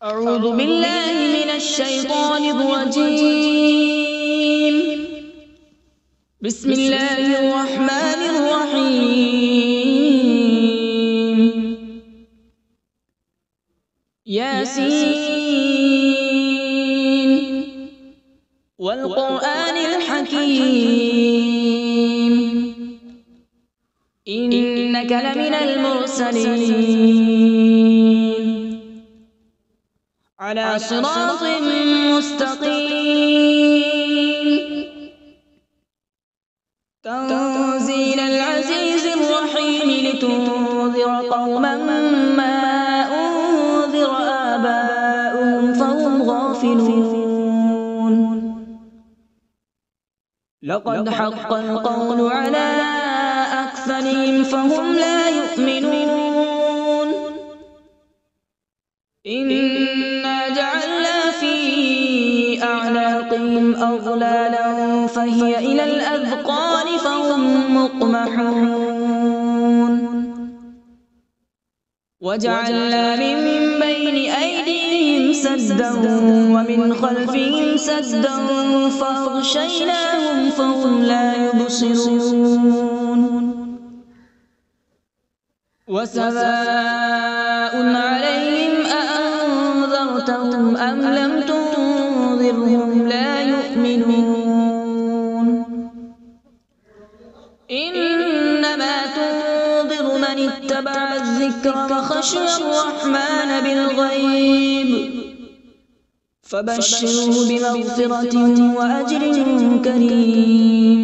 أعوذ بالله من الشيطان الرجيم. بسم الله الرحمن الرحيم. ياسين والقرآن الحكيم إنك لمن المرسلين على صراط مستقيم. تنزيل العزيز الرحيم لتنذر قوما ما أنذر آباؤهم فهم غافلون. لقد حق القول على أكثرهم فهم لا يؤمنون. إنا جعلنا في أعناقهم أغلالا فهي إلى الأذقان فهم مقمحون. وجعلنا من بين أيديهم سدا ومن خلفهم سدا فأغشيناهم فهم لا يبصرون. وسواء عليهم أأنذرتهم أم لم تنذرهم لا يؤمنون. إنما تنذر من اتبع الذكر وخشي الرحمن بالغيب فبشره بمغفرة وأجر كريم.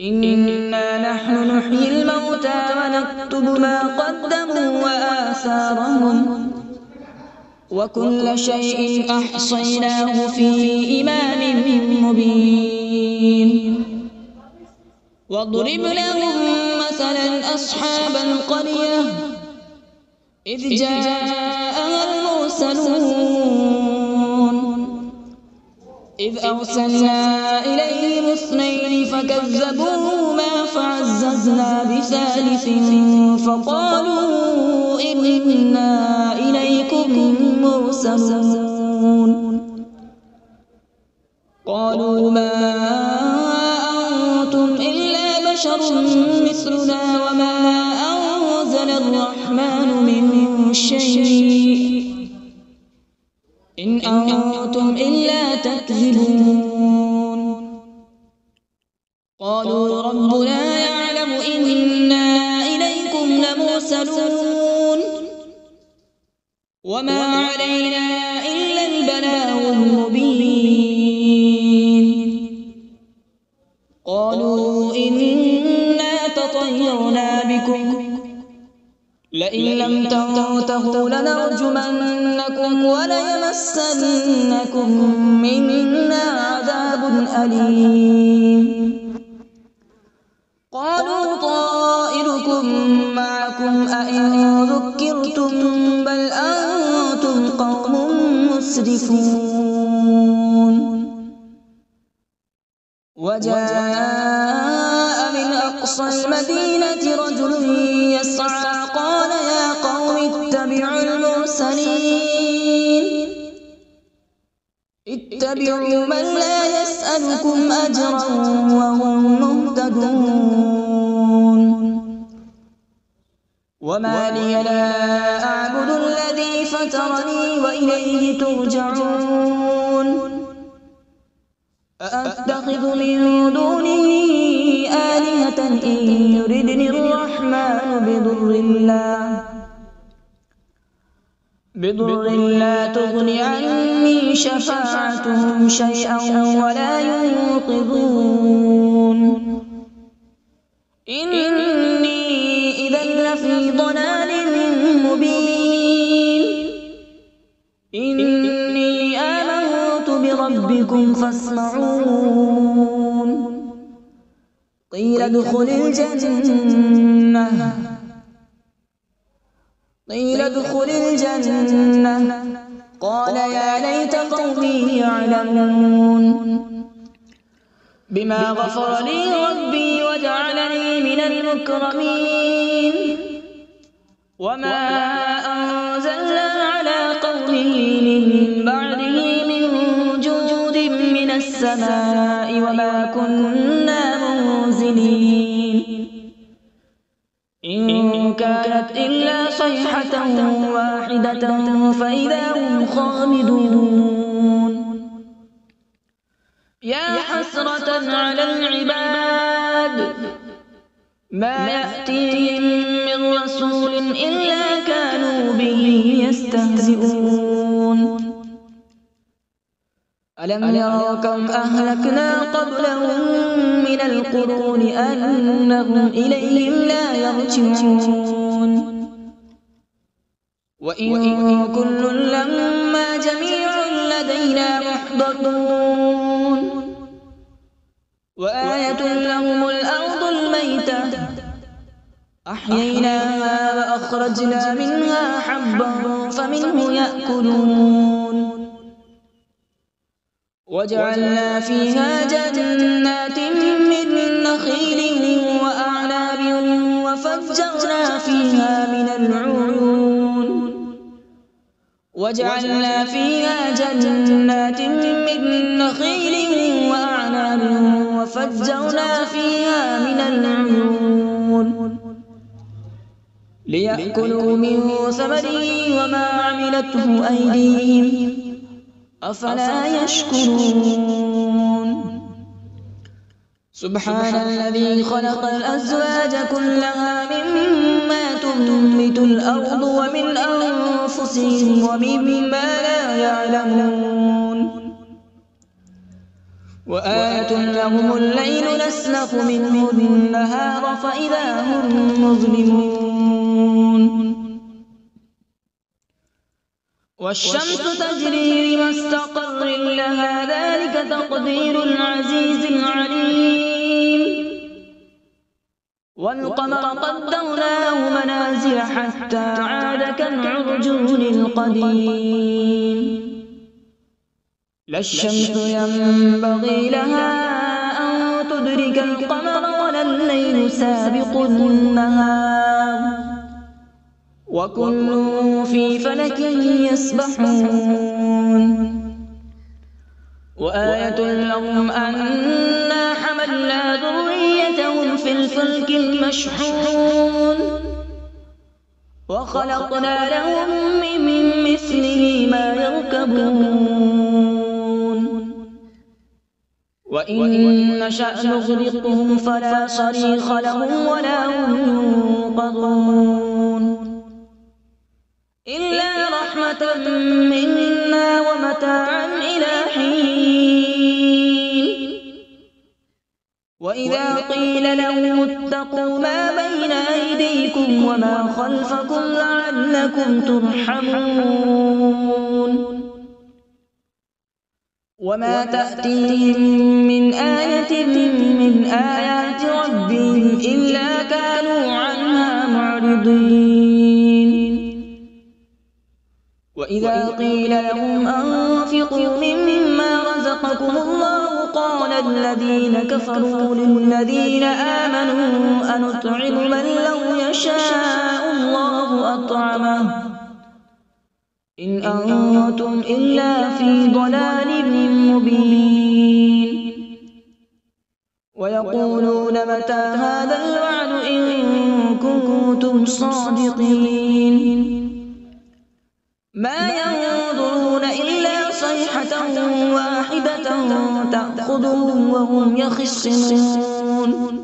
إنا نحن نحيي الموتى ونكتب ما قدموا وآثارهم وكل شيء أحصيناه في إمام مبين. واضرب لهم مثلا أصحاب القرية إذ جاءها المرسلون إذ أرسلنا إليهم اثنين فكذبوهما فعززنا بثالث فقالوا إنا إليكم مرسلون. قالوا ما أنتم إلا بشر مثلنا وما أنزل الرحمن من شيء إن أنتم إلا تكذبون. قالوا ربنا يعلم إنا إليكم لمرسلون وما علينا إلا البلاغ المبين. قالوا إنا تطيرنا بكم لئن لم تنتهوا لنرجمنكم وليمسنكم منا عذاب أليم. قالوا طائركم معكم أئن ذكرتم بل أنتم قوم مسرفون. وجاء من أقصى المدينة رجل يسعى قال يا قوم اتبعوا المرسلين اتبعوا من لا يسألكم أجرا وهم مهتدون. وما لي لا أعبد الذي فطرني وإليه ترجعون. أأتخذ من دونه آلهة إن يردني الرحمن بضر لا تغن عني شفاعتهم شيئا ولا ينقذون. إني إذا لفي ضلال مبين. إني آمنت بربكم فاسمعون. قيل ادخل الجنة قال يا ليت قومي يعلمون. بما غفر لي ربي وجعلني من المكرمين. وما أنزلنا على ذريه من بعده من جود من السماء وما كنا منزلين إن كانت إلا صيحة واحدة فإذا هم خامدون يا حسرة على العباد ما يأتيهم من رسول إلا كانوا به يستهزئون ألم يروا كم أهلكنا قبلهم من القرون أنهم إليهم لا يرجعون وإن كل لما جميع لدينا محضرون وآية لهم الأرض الميتة أحييناها وأخرجنا منها حبا فمنه يأكلون وجعلنا فيها جنات من نخيل وأعناب وفجرنا فيها من العيون وجعلنا فيها جنات من نخيل وأعناب وفجرنا فيها من العيون ليأكلوا من ثمره وما عملته أيديهم أفلا يشكرون سبحان الذي خلق الأزواج كلها مما تنبت الأرض ومن أنفسهم ومما لا يعلمون وآية لهم الليل نسلخ منه النهار فإذا هم مظلمون والشمس تجري لمستقر لها ذلك تقدير العزيز العليم والقمر قدرناه منازل حتى عاد كالعرجون القديم لا الشمس ينبغي لها أن تدرك القمر ولا الليل سابق النهار وكل في فلك يسبحون وآية لهم أنا حملنا ذريتهم في الفلك المشحون وخلقنا لهم من مثله ما يركبون وإن نشأ نغرقهم فلا صريخ لهم ولا هم ينقذون إلا رحمة منا ومتاعا إلى حين وإذا قيل لهم اتقوا ما بين أيديكم وما خلفكم لعلكم ترحمون وما تأتيهم من آية من آيات ربهم إلا كانوا عنها معرضين وإذا قيل لهم أنفقوا مما رزقكم الله قال الذين كفروا للذين آمنوا أنطعم من لو يشاء الله أطعمه إن أنتم إلا في ضلال مبين ويقولون متى هذا الوعد إن كنتم صادقين ما ينظرون إلا صيحة واحدة تأخذهم وهم يخصمون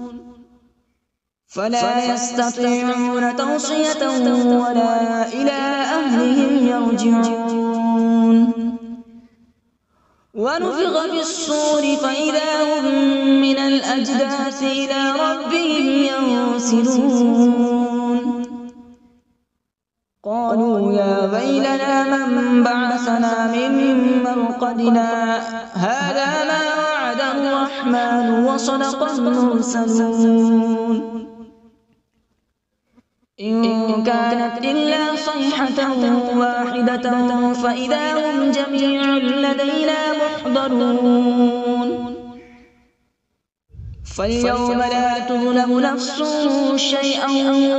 فلا يستطيعون توصية ولا إلى أهلهم يرجعون ونفخ في الصور فإذا هم من الأجداث إلى ربهم ينسلون قالوا يا ويلنا من بعثنا من مرقدنا هذا ما وعد الرحمن وصدق المرسلون إن كانت إلا صيحة واحدة فإذا هم جميع لدينا محضرون فاليوم لا تظلم نفس شيئا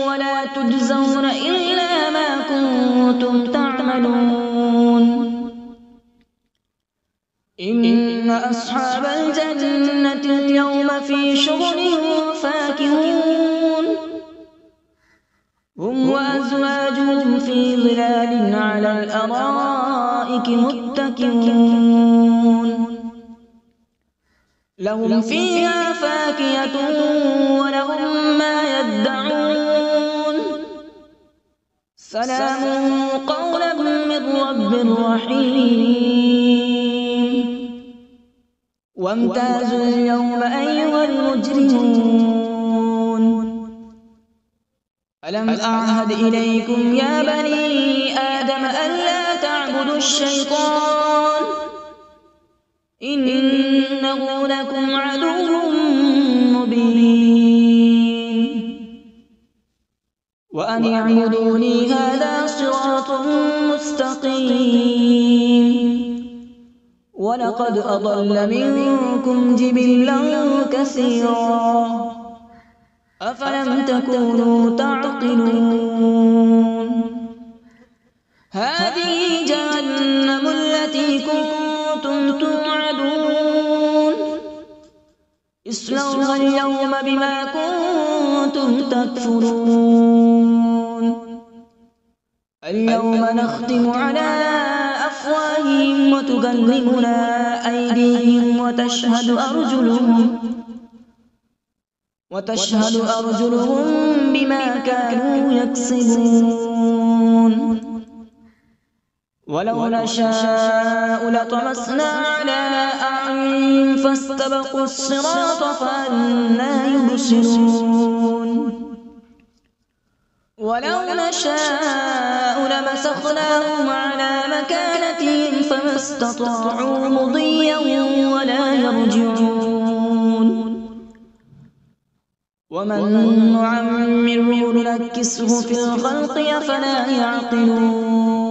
ولا تجزون إلا ما كنتم تعملون أصحاب الجنة اليوم في شغل فاكهون هم وأزواجهم في ظلال على الأرائك متكئون لهم فيها فاكهة ولهم ما يدعون سلام قولا من رب رحيم وامتازوا اليوم أيها المجرمون ألم أعهد إليكم يا بني آدم ألا تعبدوا الشيطان إنه لكم عدو مبين وأن اعبدوني هذا صراط مستقيم ولقد أضل منكم جبلا كثيرا أفلم تكونوا تعقلون هذه جهنم التي كنتم توعدون اصلوها اليوم بما كنتم تكفرون اليوم نختم على أفواههم وتكلمنا أيديهم وتشهد أرجلهم بما كانوا يكسبون ولو نشاء لطمسنا على أعينهم فاستبقوا الصراط فأنى يبصرون ولو نشاء لمسخناهم على مكانتهم فما استطاعوا مضيا ولا يرجعون ومن نعمره ننكسه في الخلق أفلا يعقلون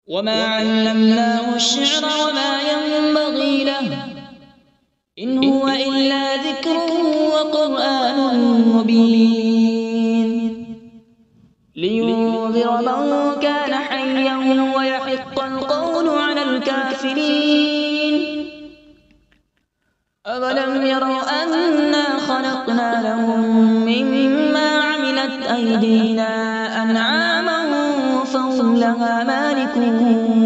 وما علمناه الشعر وما ينبغي له إن هو إلا ذكر وقرآن مبين لينذر من كان حيا ويحق القول على الكافرين أولم يروا أنا خلقنا لهم مما عملت أيدينا أنعاما فهم لها مالكون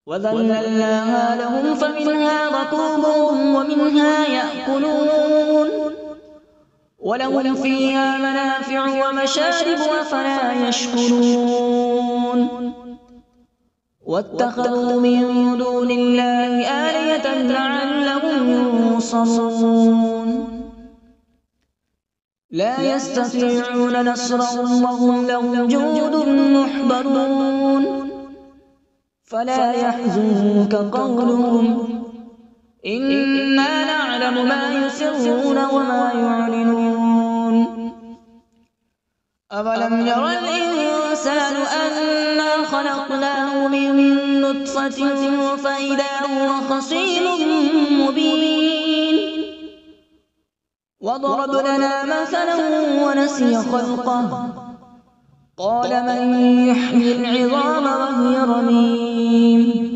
وذللناها لهم فمنها ركوبهم ومنها يأكلون ولهم فيها منافع ومشارب أفلا يشكرون واتخذوا من دون الله آلهة لعلهم ينصرون لا يستطيعون نصرهم وهم لهم جند محضرون فلا يحزنك قولهم إنا نعلم ما يسرون وما يعلنون أولم ير الإنسان أنا خلقناه من نطفة فإذا هو خصيم مبين وضرب لنا مثلا ونسي خلقه قال من يحيي العظام وهي رميم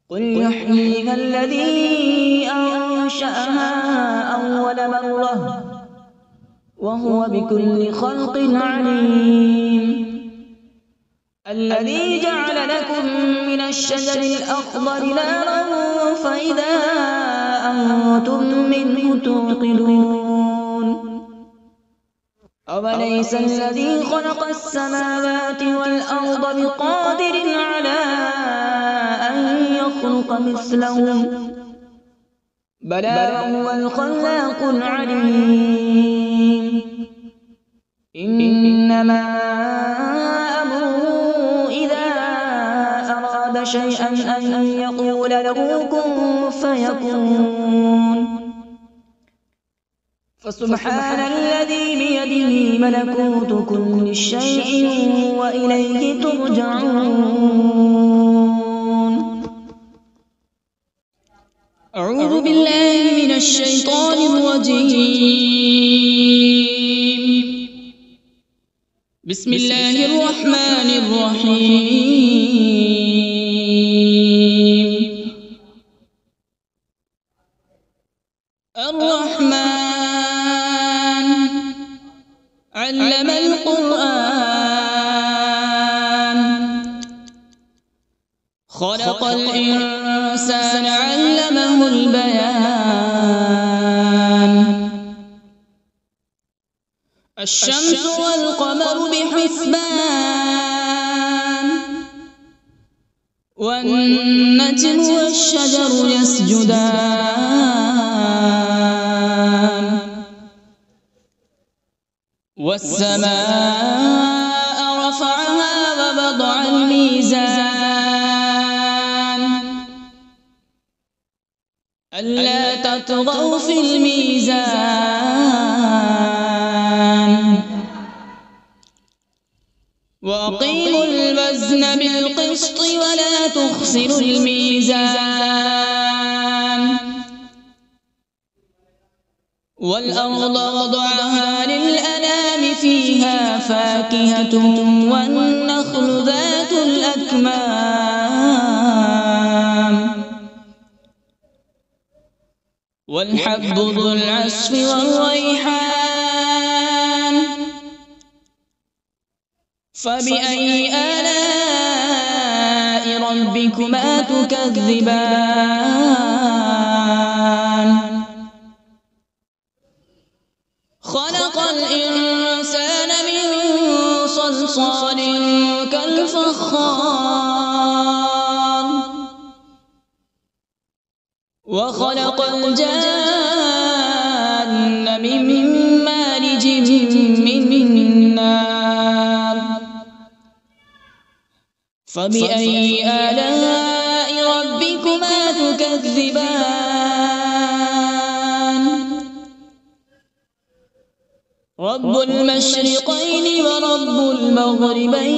قل يحييها الذي أنشأها أول مرة وهو بكل خلق عليم الذي جعل لكم من الشجر الأخضر نارا فإذا أنتم منه توقدون أوليس الذي خلق السماوات والأرض بقادر على أن يخلق مثلهم بلى وهو الخلاق العليم إنما أمره إذا أراد شيئا أن يقول له كن فيكون فسبحان الذي بيده ملكوت كل شيء وإليه ترجعون أعوذ بالله من الشيطان الرجيم بسم الله الرحمن الرحيم علم القرآن خلق الإنسان علمه البيان الشمس والقمر بحسبان والنجم والشجر يسجدان والسماء رفعها ووضع الميزان ألا تطغوا في الميزان وأقيموا الوزن بالقسط ولا تخسروا الميزان والأرض وضعها للأنام فيها فاكهة والنخل ذات الأكمام والحب ذو العصف والريحان فبأي آلاء ربكما تكذبان خلق الإنسان من صلصال كالفخار وخلق الجان من مارج من نار فبأي آلاء ربكما تكذبان رب المشرقين ورب المغربين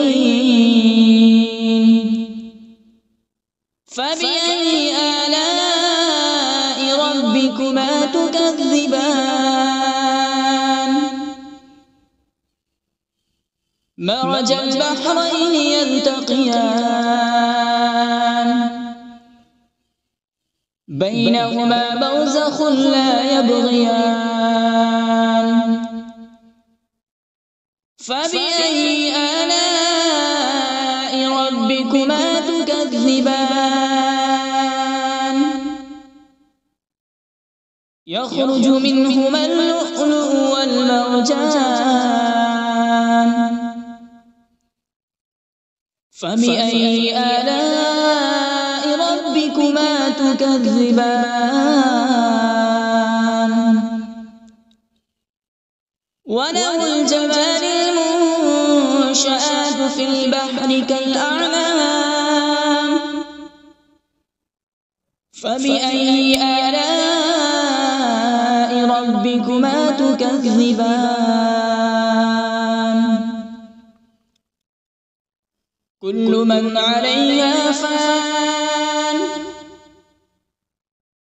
فبأي آلاء ربكما تكذبان مرج البحرين يلتقيان بينهما برزخ لا يبغيان فبأي آلاء ربكما تكذبان يخرج منهما اللؤلؤ والمرجان فبأي آلاء ربكما تكذبان وله الجوار المنشآت في البحر كالأعلام فبأي آلاء ربكما تكذبان كل من عليها فان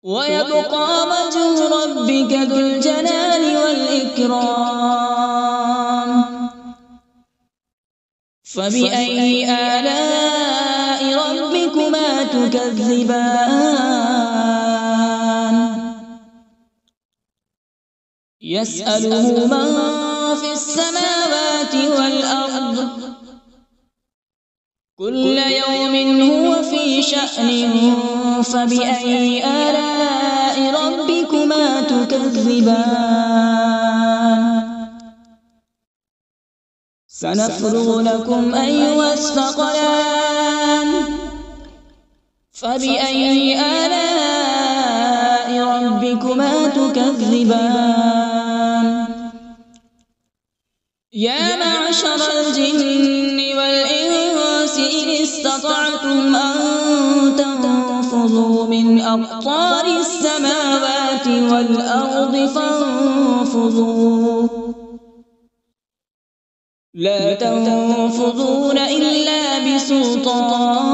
ويبقى وجه ربك ذو الجلال والإكرام فبأي آلاء ربكما تكذبان يسأله من في السماوات والأرض كل يوم هو في شأن فبأي آلاء ربكما تكذبان سنفرغ لكم أيها الثقلان فبأي آلاء ربكما تكذبان يا معشر الجن والإنس إن استطعتم أن تنفذوا من أقطار السماوات والأرض فانفذوا لا تنفذون إلا بسلطان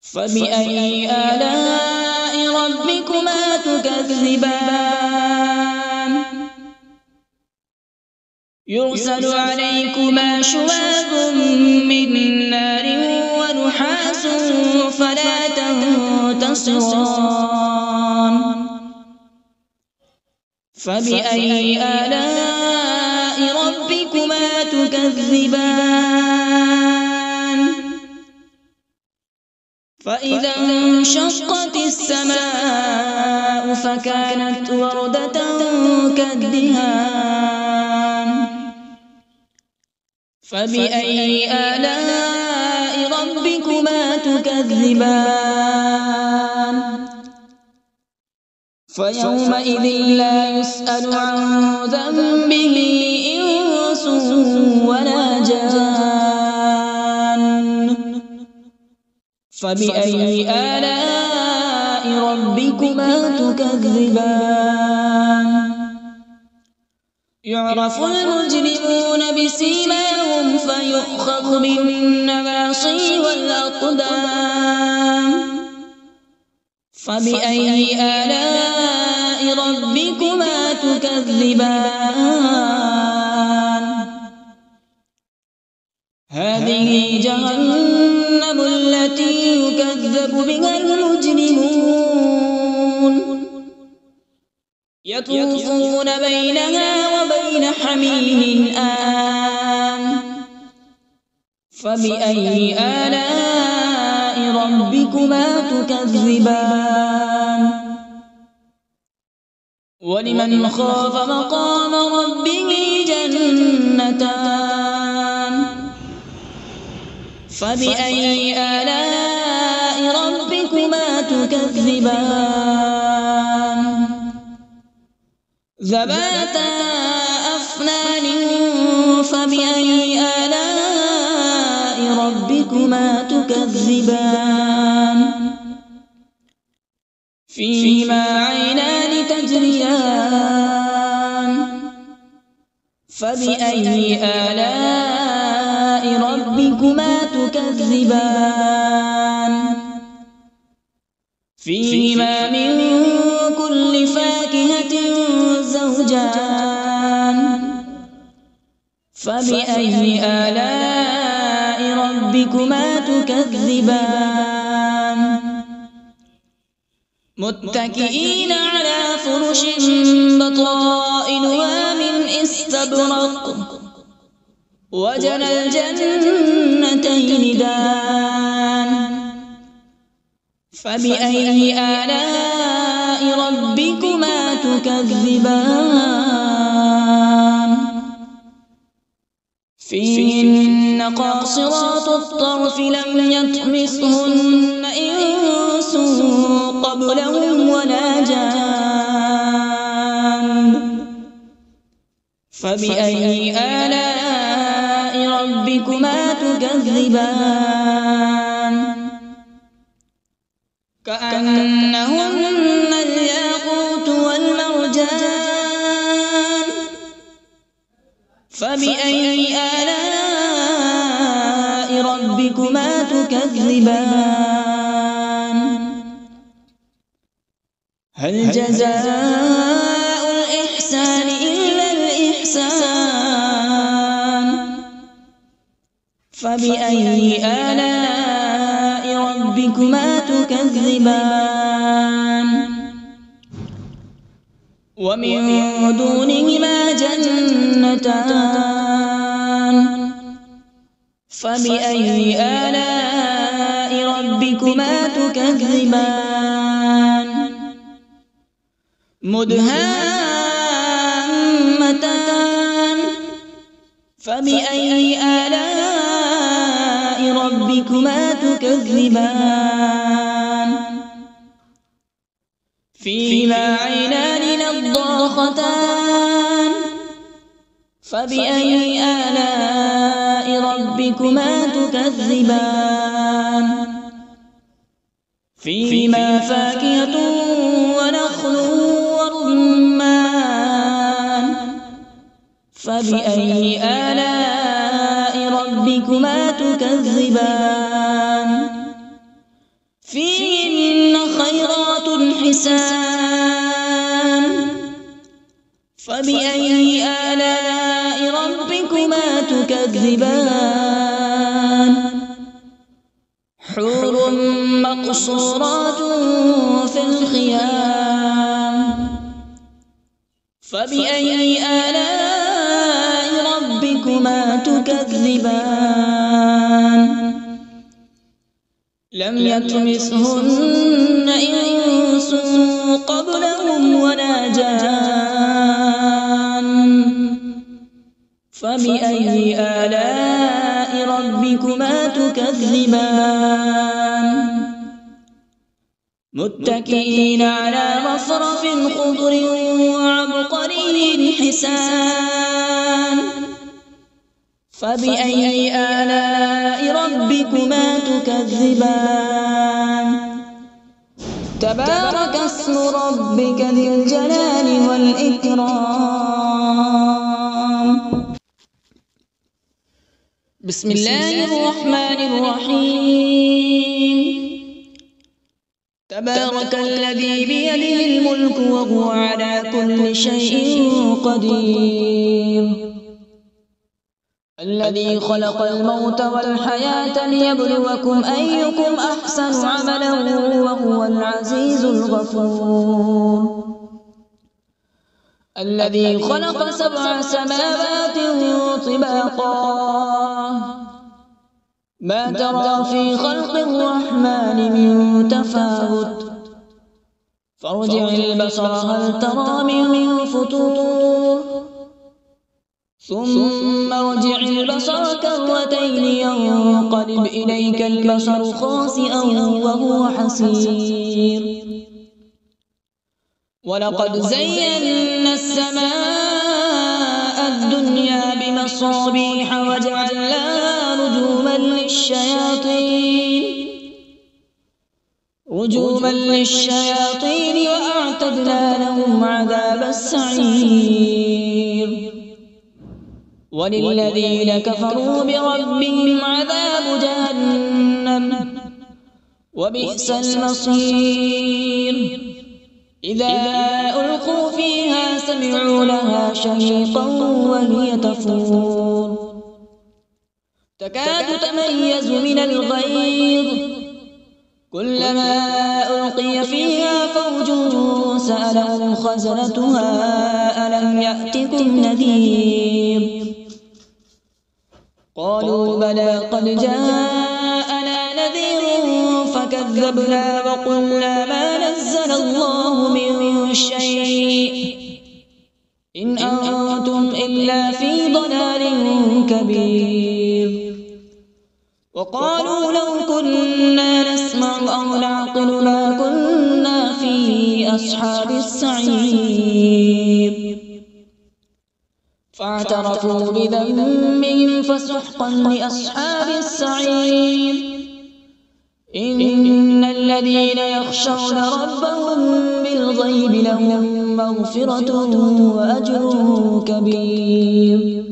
فبأي آلاء ربكما تكذبان يرسل عليكما شواظ من نار ونحاس فلا تنتصران فبأي آلاء ربكما تكذبان فإذا انشقت السماء فكانت وردة كالدهان فبأي آلاء ربكما تكذبان فيومئذ لا يسأل عن ذنبه إنس ولا جان فبأي آلاء ربكما تكذبان يعرف المجرمون بسيماهم فيؤخذ بالنواصي والأقدام فبأي آلاء ربكما تكذبان هذه جهنم التي يكذب بها المجرمون يطوفون بينها وبين حميم آن فبأي آلاء ربكما تكذبان ولمن خاف مقام ربه جنتان فبأي آلاء ربكما تكذبان ذواتا أفنان فبأي آلاء ربكما تكذبان فيهما عينان تجريان فبأي آلاء ربكما تكذبان فيهما من كل فاكهة زوجان فبأي آلاء ربكما تكذبان متكئين على فرش بطائنها من استبرق وجنى الجنتين دان فبأي آلاء ربكما تكذبان فيهن قاصرات الطرف لم يطمثهن إنس قبلهم ولا جان فبأي آلاء ربكما تكذبان كأنهن الياقوت والمرجان فبأي آلاء ربكما تكذبان هل جزاء الإحسان إلا الإحسان فبأي آلاء ربكما تكذبان ومن دونهما جنتان فبأي آلاء ربكما تكذبان مدهامتان فبأي آلاء ربكما تكذبان فيهما عينان نضاختان فبأي آلاء ربكما تكذبان فيهما فاكهة ونخل ورمان فبأي آلاء ربكما تكذبان فيهن خيرات حسان فبأي آلاء ربكما تكذبان حور مقصورات في الخيام فبأي آلاء ربكما تكذبان لم يطمثهن إنس قبلهم ولا جان فبأي آلاء ربكما تكذبان متكئين على مصرف خضر وعبقري حسان فبأي آلاء ربكما تكذبان تبارك اسم ربك ذي الجلال والإكرام بسم الله الرحمن الرحيم تبارك الذي بيده الملك وهو على كل شيء قدير الذي خلق الموت والحياة ليبلوكم أيكم أحسن عملا وهو العزيز الغفور الذي خلق 7 سماوات طباقا ما ترى في خلق الرحمن من تفاوت فارجع البصر هل ترى من فطور ثم ارجع البصر كرتين ينقلب إليك البصر خاسئا وهو حسير ولقد زينا السماء الدنيا بمصابيح وجعلناها رجوما للشياطين وأعتدنا لهم عذاب السعير وللذين كفروا بربهم عذاب جهنم وبئس المصير إذا ألقوا فيها سمعوا لها شهيقا وهي تفور تكاد تميز من الغيظ كلما ألقي فيها فوج سألهم خزنتها ألم يأتكم نذير قالوا بلى قد جاءنا نذير فكذبنا وقلنا ما نزل الله من شيء إن أنتم إلا في ضلال كبير وقالوا لو كنا نسمع أو نعقل ما كنا في أصحاب السعير فاعترفوا بذنبهم فسحقا لأصحاب السعير إن الذين يخشون ربهم بالغيب لهم مغفرة وأجر كبير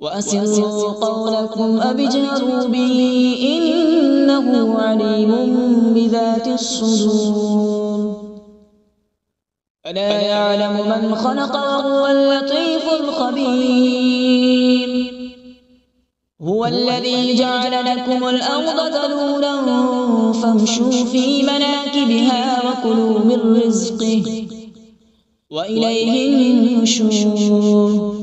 وأسروا قولكم أو اجهروا به إنه عليم بذات الصدور ألا يعلم من خلق وهو اللطيف الخبير هو الذي جعل لكم الأرض ذلولا فامشوا في مناكبها وكلوا من رزقه وإليه النشور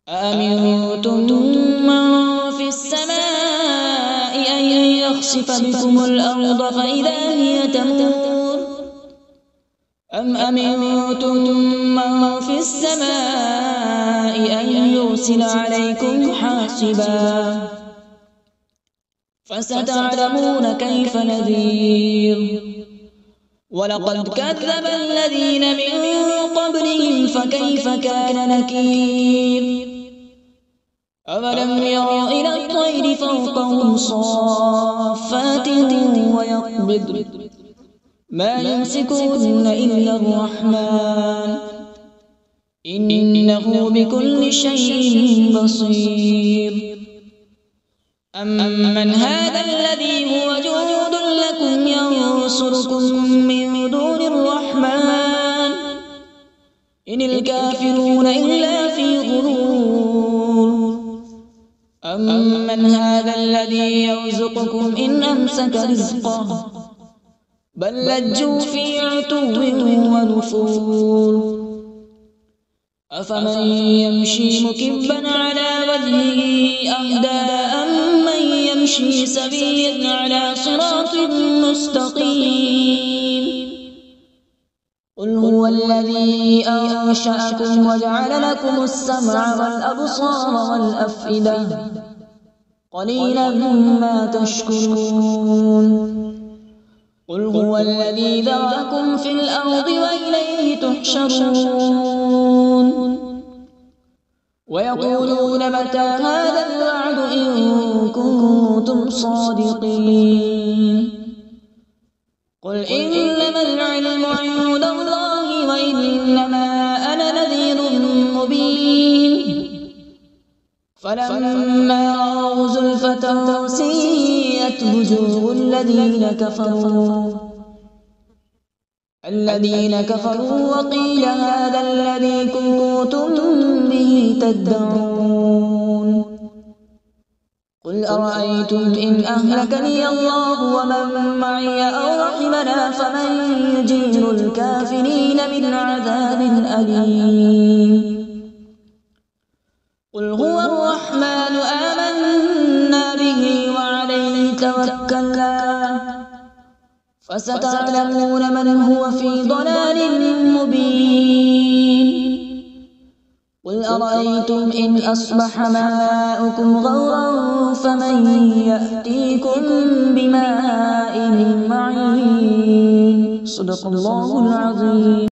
أأمنتم من في السماء أن يخسف بكم الأرض فإذا هي تمور أم أمنتم من في السماء أن يرسل عليكم حاصبا فستعلمون كيف نذير ولقد كذب الذين من قبلهم فكيف كان نكير أولم يروا إلى الطير فوقهم صافات ويقبض ما يمسكون إلا الرحمن إنه بكل شيء بصير أمن هذا الذي هو جند لكم ينصركم من دون الرحمن إن الكافرون إلا في غرور أمن هذا الذي يرزقكم إن أمسك رزقه بل لجوا في عتو ونفور أفمن يمشي مكبا على وجهه أهدى أمن يمشي سويا على صراط مستقيم قل هو الذي أنشأكم وجعل لكم السمع والأبصار والأفئدة قليلا ما تشكرون قل هو الذي ذرأكم في الأرض وإليه تحشرون ويقولون متى هذا الوعد إن كنتم صادقين قل إنما العلم عند الله وإنما أنا نذير مبين فلما رأوا زلفة سيئت وجوه الذين كفروا وقيل هذا الذي كنتم به تدعون قل أرأيتم إن أهلكني الله ومن معي أو رحمنا فمن يجير الكافرين من عذاب أليم قل هو الرحمن آمنا به وعليه توكلنا فستعلمون من هو في ضلال مبين قل أرأيتم إن أصبح ماؤكم غورا فمن يأتيكم بماء معين صدق الله العظيم.